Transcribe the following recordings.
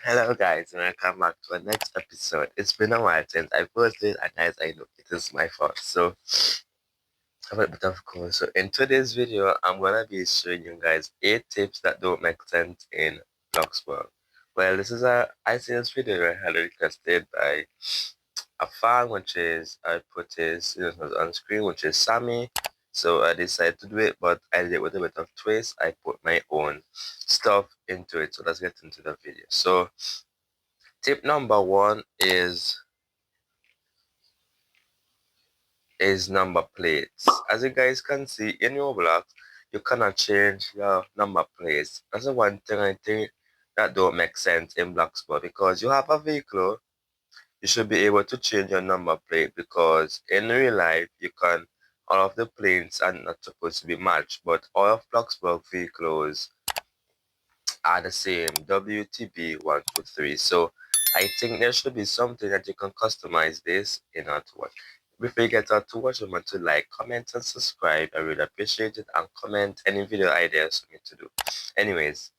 Hello guys, welcome back to our next episode. It's been a while since I posted, and as I know, it is my fault. So I have a bit of course. So in today's video, I'm gonna be showing you guys 8 tips that don't make sense in BLOXBURG. Well, I see this video highly requested by a fan, which is I put his on screen, which is Sammy. So I decided to do it, but I did it with a bit of twist. I put my own stuff into it. So let's get into the video. So tip number 1 is number plates. As you guys can see in Roblox, you cannot change your number plates. That's the one thing I think that don't make sense in BLOXBURG, because you have a vehicle, you should be able to change your number plate, because in real life all of the plates are not supposed to be matched, but all of BLOXBURG vehicles are the same, WTB123. So I think there should be something that you can customize this in order to watch. Before you get out to watch, remember to like, comment, and subscribe. I really appreciate it. And comment any video ideas for me to do. Anyways,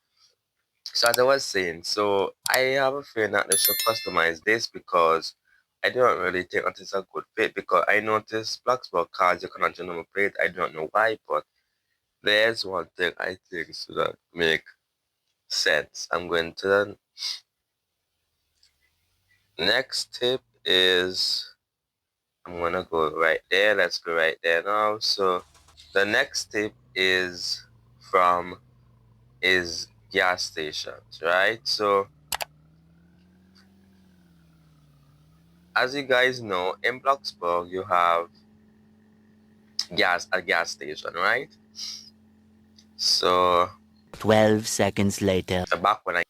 so as I was saying, so I have a feeling that they should customize this, because I don't really think that it's a good fit, because I noticed BLOXBURG cars you cannot change number plate. I don't know why, but there's one thing I think so that make sense. I'm going to the next tip is, I'm gonna go right there. Let's go right there now. So the next tip is gas stations, right? So as you guys know, in BLOXBURG you have a gas station, right? So 12 seconds later. back when I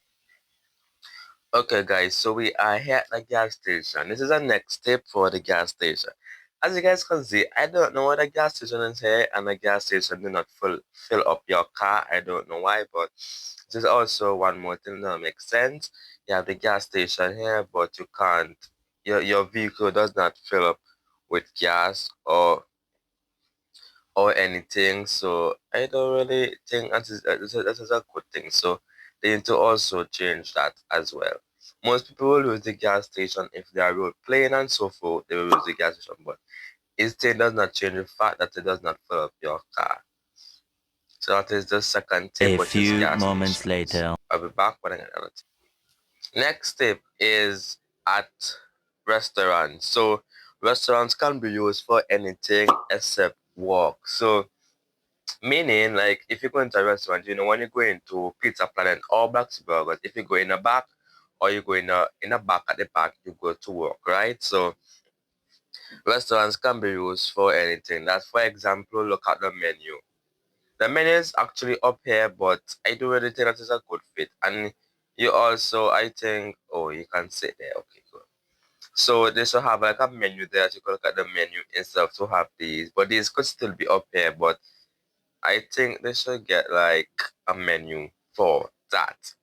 Okay guys, so we are here at the gas station. This is the next tip for the gas station. As you guys can see, I don't know what a gas station is here, and the gas station do not fill up your car. I don't know why, but there's also one more thing that makes sense. You have the gas station here, but you can't, your vehicle does not fill up with gas or anything. So I don't really think that is a good thing. So they need to also change that as well. Most people will use the gas station if they are road playing and so forth. They will use the gas station, but it still does not change the fact that it does not fill up your car. So that is the second tip, A which is few gas moments stations. later. I'll be back when I get another tip. Next tip is at restaurants. So restaurants can be used for anything except walk. So meaning, like, if you go into a restaurant, when you go into Pizza Planet or Black's Burgers, if you go in the back or you go in the back at the back, you go to work, right? So restaurants can be used for anything. That's, for example, look at the menu. The menu is actually up here, but I do really think that is a good fit. And you also, I think, oh, you can sit there. Okay, good. So they should have like a menu there. So you can look at the menu instead of to have these. But these could still be up here, but I think they should get like a menu for that.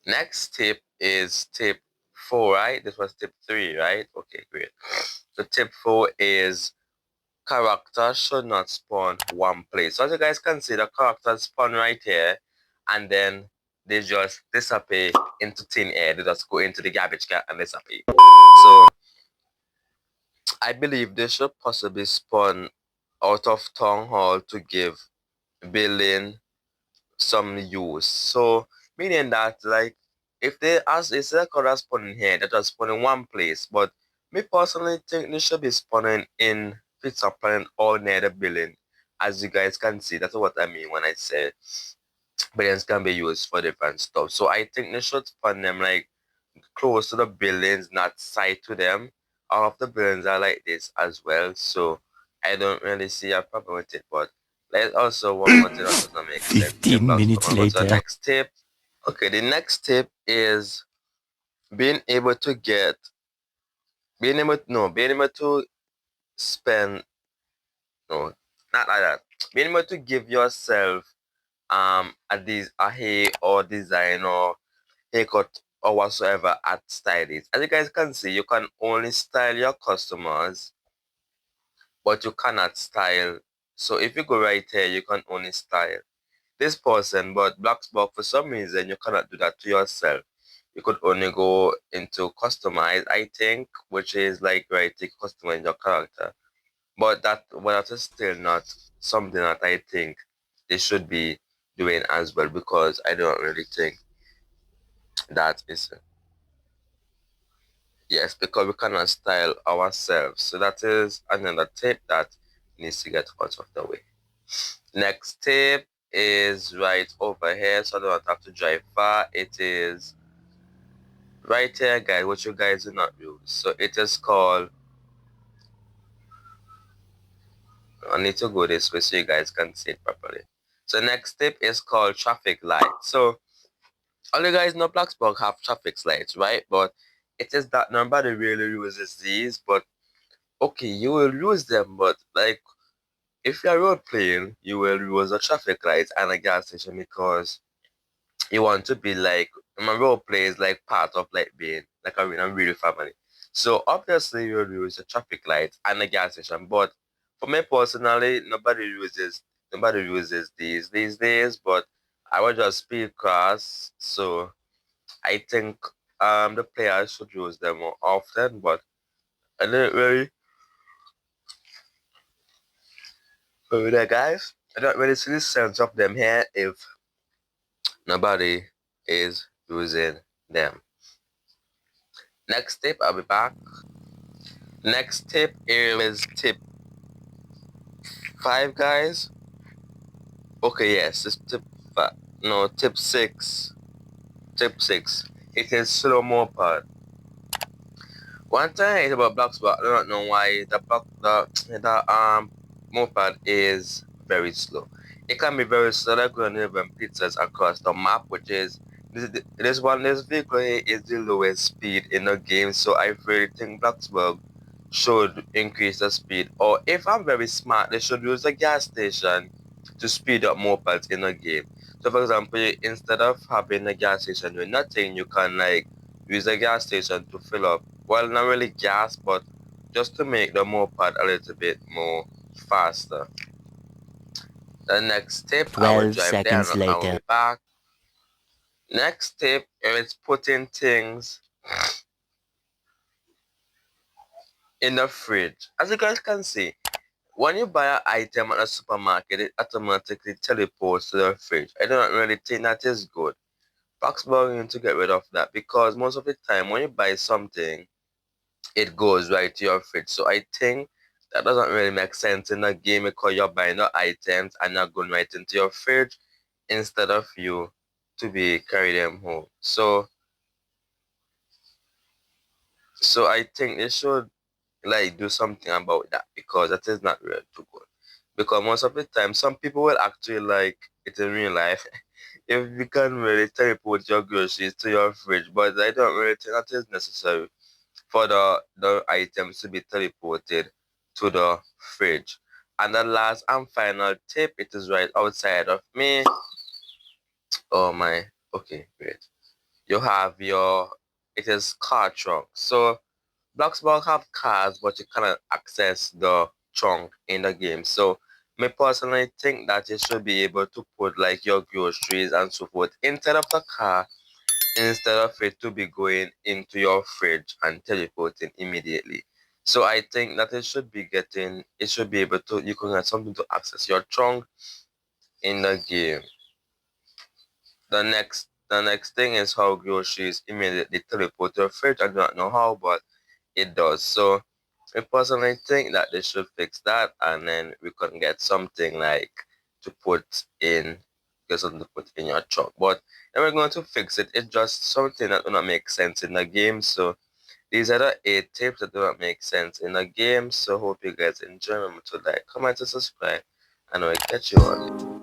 Next tip is tip 4, right? This was tip 3, right? Okay, great. So tip 4 is characters should not spawn one place. So as you guys can see, the characters spawn right here, and then they just disappear into thin air. They just go into the garbage can and disappear. So I believe they should possibly spawn out of town hall to give building some use. So meaning that, like, if they ask is a color spawning here, that was spawning one place, but me personally think they should be spawning in Pizza Planet or near the building. As you guys can see, that's what I mean when I say buildings can be used for different stuff. So I think they should spawn them like close to the buildings, not side to them. All of the buildings are like this as well, so I don't really see a problem with it. But there's also one more thing that doesn't make sense in 15 Bloxburg. minutes I'm going to the later. next tip. Okay, the next tip is being able to get, being able to spend, no, not like that. Being able to give yourself a hair or design or haircut or whatsoever at stylists. As you guys can see, you can only style your customers, but you cannot style. So if you go right here, you can only style this person, but BLOXBURG, for some reason, you cannot do that to yourself. you could only go into customize, I think, which is like right, you customize your character. But that is still not something that I think they should be doing as well, because I don't really think that is, yes, because we cannot style ourselves. So that is another tip that needs to get out of the way. Next tip is right over here, so I don't have to drive far. It is right here, guys, which you guys do not use. So it is called, I need to go this way so you guys can see it properly. So next tip is called traffic light. So all you guys know BLOXBURG have traffic lights, right? But it is that nobody really uses these, but okay, you will use them, but like if you're road playing, you will use a traffic light and a gas station, because you want to be like, my role play is like part of like being like a real family. So obviously you'll use a traffic light and a gas station, but for me personally, nobody uses these days, but I would just speed cross, so I think the players should use them more often, but I didn't really over there, guys. I don't really see the sense of them here if nobody is using them. Next tip, I'll be back. Next tip is tip 5, guys. Okay, yes, it's tip 5. No, tip 6. Tip 6. It is slow mo part. One thing about BLOXBURG, I do not know why the moped is very slow. It can be very slow, like when even pizzas across the map, which is this vehicle here is the lowest speed in the game, so I really think BLOXBURG should increase the speed. Or if I'm very smart, they should use a gas station to speed up mopeds in the game. So for example, instead of having a gas station doing nothing, you can like use a gas station to fill up, well, not really gas, but just to make the moped a little bit more faster. The next tip, I will 12 drive there seconds and I will later. be back. Next tip is putting things in the fridge. As you guys can see, when you buy an item at a supermarket, it automatically teleports to the fridge. I don't really think that is good. BLOXBURG need to get rid of that, because most of the time when you buy something, it goes right to your fridge. So I think that doesn't really make sense in a game, because you're buying the items and you're going right into your fridge instead of you to be carry them home. So I think they should like do something about that, because that is not really too good. Because most of the time, some people will actually like it in real life if you can really teleport your groceries to your fridge, but I don't really think that is necessary for the items to be teleported to the fridge. And the last and final tip, it is right outside of me. Oh my, okay, great. You have it is car trunk. So BLOXBURG have cars, but you cannot access the trunk in the game. So me personally think that you should be able to put like your groceries and so forth inside of the car, instead of it to be going into your fridge and teleporting immediately. So I think that it should be able to, you can have something to access your trunk in the game. The next thing is how groceries immediately teleport to your fridge. I do not know how, but it does. So I personally think that they should fix that, and then we can get something like to put in, get something to put in your truck. But then we're going to fix it. It's just something that do not make sense in the game. So these are the 8 tips that do not make sense in the game. So hope you guys enjoy. Remember to like, comment, and subscribe, and I'll catch you on